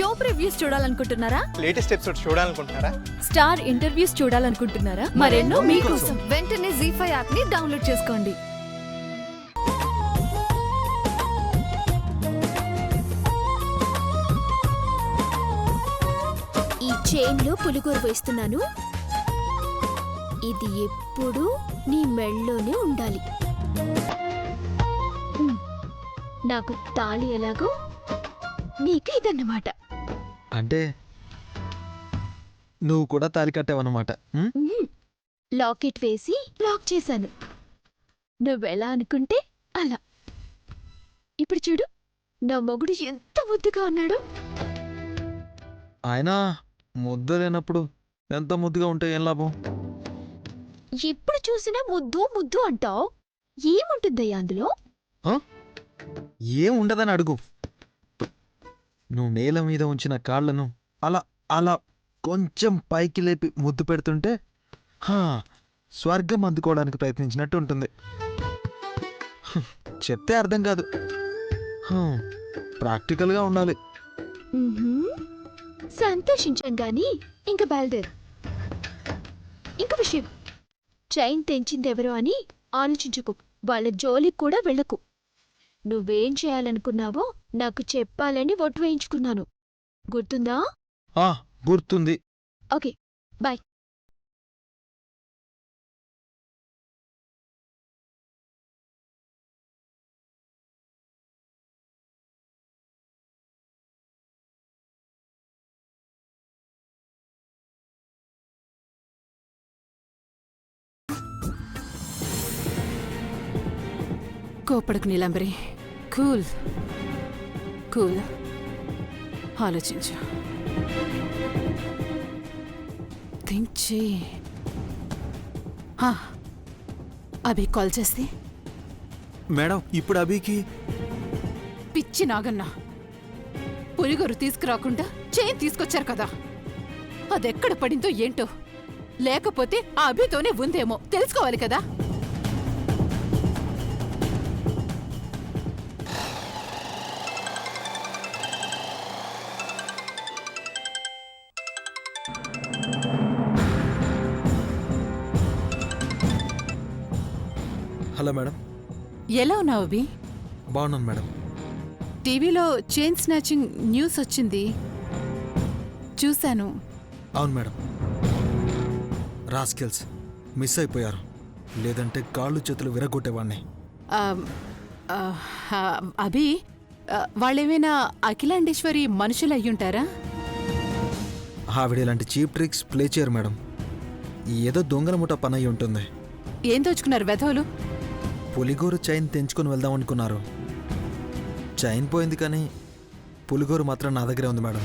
Show previews చూడాలనుకుంటున్నారా? Latest episode చూడాలనుకుంటున్నారా? Star interviews చూడాలనుకుంటున్నారా? మరెన్నో మీకోసం వెంటనే ZEE5 యాప్ ని డౌన్లోడ్ చేసుకోండి. ఈ చైన్లో పులిగోరు వేస్తున్నాను. ఇది ఎప్పుడు నీ మెళ్ళలోనే ఉండాలి. నాకు తాళి ఎలాగో నీకు ఇదన్నమాట. అంటే నువ్వు కూడా తాలి కట్టావన్నమాట. లాకెట్ వేసి లాక్ చేశాను. నువ్వెలా అనుకుంటే అలా. ఇప్పుడు చూడు, నా మొగుడు ఎంత ముద్దుగా ఉన్నాడు. ఆయన ముద్దు లేనప్పుడు ఎంత ముద్దుగా ఉంటే ఏం లాభం? ఎప్పుడు చూసినా ముద్దు ముద్దు అంటావు. ఏముంటుందయ్యా అందులో? ఏం ఉండదని అడుగు. నువ్వు నేల మీద ఉంచిన కాళ్లను అలా అలా కొంచెం పైకి లేపి ముద్దు పెడుతుంటే స్వర్గం అందుకోవడానికి ప్రయత్నించినట్టు ఉంటుంది. చెప్తే అర్థం కాదు, ప్రాక్టికల్గా ఉండాలి. సంతోషించాం గాని ఇంక బయలుదేరు. ఇంక విషయం, చైన్ తెంచిందెవరో అని ఆలోచించుకో. వాళ్ళ జోలికి కూడా వెళ్ళకు. నువ్వేం చేయాలనుకున్నావో నాకు చెప్పాలని ఒట్టు వేయించుకున్నాను. గుర్తుందా? గుర్తుంది. Okay, bye. కోపడకు నీలంబరి, కూల్ కూల్. ఆలోచించు, థింక్ చెయ్యి. అభి కాల్ చేస్తే మేడం, ఇప్పుడు అభికి పిచ్చి నాగన్నా పులిగోరు తీసుకురాకుండా చైన్ తీసుకొచ్చారు కదా, అదెక్కడ పడిందో ఏంటో. లేకపోతే ఆ అభితోనే ఉందేమో తెలుసుకోవాలి కదా. Hello madam. ఎలా ఉన్నావు అభి? బాగున్నాను మేడం. టీవీలో చైన్ స్నాచింగ్ న్యూస్ వచ్చింది, చూశాను. అవును మేడం, రాస్కెల్స్ మిస్ అయిపోయారు. లేదంటే కాళ్ళు చేతులు విరగొట్టేవాడిని. అభి, వాళ్ళేమైనా అఖిలాండేశ్వరి మనుషులు అయ్యుంటారా? ఆవిడ ఇలాంటి చీప్ ట్రిక్స్ ప్లే చేయరు మేడం. ఏదో దొంగల ముఠా పని అయి ఉంటుంది. ఏం దోచుకున్నారు వెధవులు? పులిగోరు చైన్ తెంచుకొని వెళ్దాం అనుకున్నారు. చైన్ పోయింది కానీ పులిగోరు మాత్రం నా దగ్గరే ఉంది మేడం.